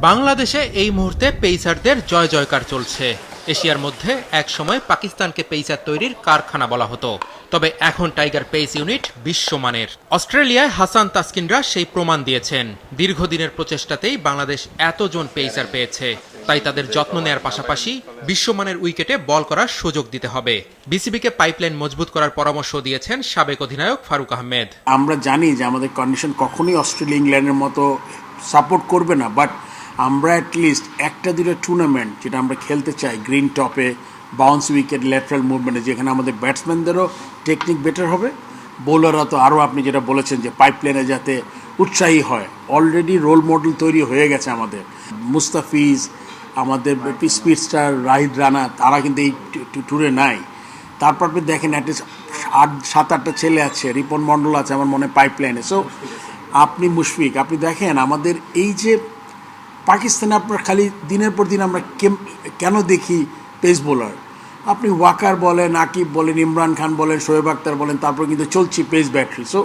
বাংলাদেশে এই মুহূর্তে পেসারদের জয় জয়কার চলছে। এশিয়ার মধ্যে একসময় পাকিস্তানকে পেসার তৈরির কারখানা বলা হতো, তবে এখন টাইগার পেস ইউনিট বিশ্বমানের। অস্ট্রেলিয়ায় হাসান তাসকিনরা সেই প্রমাণ দিয়েছেন। দীর্ঘদিনের প্রচেষ্টাতেই বাংলাদেশ এতজন পেসার পেয়েছে, তাই তাদের যত্ন নেয়ার পাশাপাশি বিশ্বমানের উইকেটে বল করার সুযোগ দিতে হবে। বিসিবিকে পাইপলাইন মজবুত করার পরামর্শ দিয়েছেন সাবেক অধিনায়ক ফারুক আহমেদ। আমরা জানি যে আমাদের কন্ডিশন কখনোই অস্ট্রেলিয়া ইংল্যান্ডের মতো সাপোর্ট করবে না, বাট আমরা অ্যাটলিস্ট একটা দুটো টুর্নামেন্ট যেটা আমরা খেলতে চাই গ্রিন টপে, বাউন্স উইকেট, ল্যাটারাল মুভমেন্টে, যেখানে আমাদের ব্যাটসম্যানদেরও টেকনিক বেটার হবে, বোলাররা তো আরও আপনি যেটা বলেছেন যে পাইপলাইনে যাতে উৎসাহী হয়। অলরেডি রোল মডেল তৈরি হয়ে গেছে আমাদের। মুস্তাফিজ, আমাদের স্পিডস্টার রাহিদ রানা, তারা কিন্তু এই ট্যুরে নাই। তারপর আপনি দেখেন অ্যাটলিস্ট 7-8টা ছেলে আছে, রিপন মণ্ডল আছে আমার মনে পাইপলাইনে। সো আপনি মুশফিক, আপনি দেখেন আমাদের এই যে পাকিস্তানে আপনার খালি দিনের পর দিন আমরা কেন দেখি পেস বোলার, আপনি ওয়াকার বলেন, আকিব বলেন, ইমরান খান বলেন, শোয়েব আক্তার বলেন, তারপর কিন্তু চলছি পেস ব্যাটারি। সো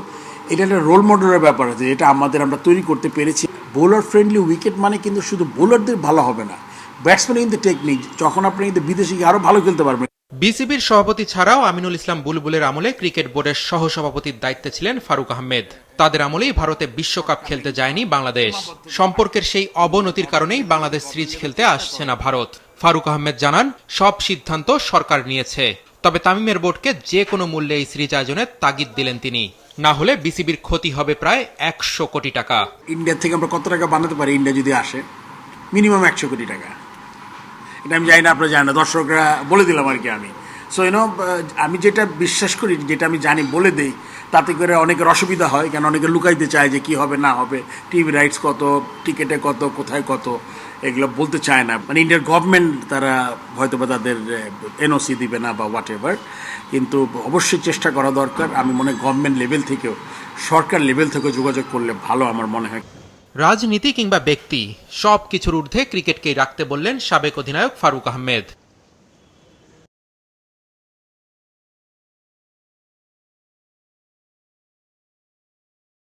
এটা একটা রোল মডেলের ব্যাপার আছে, এটা আমরা তৈরি করতে পেরেছি। বোলার ফ্রেন্ডলি উইকেট মানে কিন্তু শুধু বোলারদের ভালো হবে না, ব্যাটসম্যান কিন্তু টেকনিক, যখন আপনি কিন্তু বিদেশে গিয়ে আরও ভালো খেলতে পারবেন। বিসিবির সভাপতি ছাড়াও আমিনুল ইসলাম বুলবুলের আমলে ক্রিকেট বোর্ডের সহসভাপতির দায়িত্বে ছিলেন ফারুক আহমেদ। তাদের আমলেই ভারতে বিশ্বকাপ খেলতে যায়নি বাংলাদেশ। সম্পর্কের সেই অবনতির কারণেই বাংলাদেশ সিরিজ খেলতে আসছে না ভারত। ফারুক আহমেদ জানান, সব সিদ্ধান্ত সরকার নিয়েছে, তবে তামিমের বোর্ডকে যে কোনো মূল্যে এই সিরিজ আয়োজনের তাগিদ দিলেন তিনি। না হলে বিসিবির ক্ষতি হবে প্রায় 100 কোটি টাকা। ইন্ডিয়া থেকে আমরা কত টাকা বানাতে পারি? ইন্ডিয়া যদি আসে মিনিমাম 100 কোটি টাকা। এটা আমি জানি না, আপনারা জানেন না, দর্শকরা বলে দিলাম আর কি। আমি সো আমি যেটা বিশ্বাস করি, যেটা আমি জানি বলে দেই, তাতে করে অনেকের অসুবিধা হয়, কেন অনেকে লুকাইতে চায় যে কি হবে না হবে, টিভি রাইটস কত, টিকেটে কত, কোথায় কত, এগুলো বলতে চায় না। মানে ইন্ডিয়ার গভর্নমেন্ট তারা হয়তো বা তাদের এনওসি দিবে না বা হোয়াট এভার, কিন্তু অবশ্যই চেষ্টা করা দরকার। আমি মনে হয় গভর্নমেন্ট লেভেল থেকেও, সরকার লেভেল থেকেও যোগাযোগ করলে ভালো আমার মনে হয়। রাজনীতি কিংবা ব্যক্তি, সব কিছুর ঊর্ধ্বে ক্রিকেটকেই রাখতে বললেন সাবেক অধিনায়ক ফারুক আহমেদ।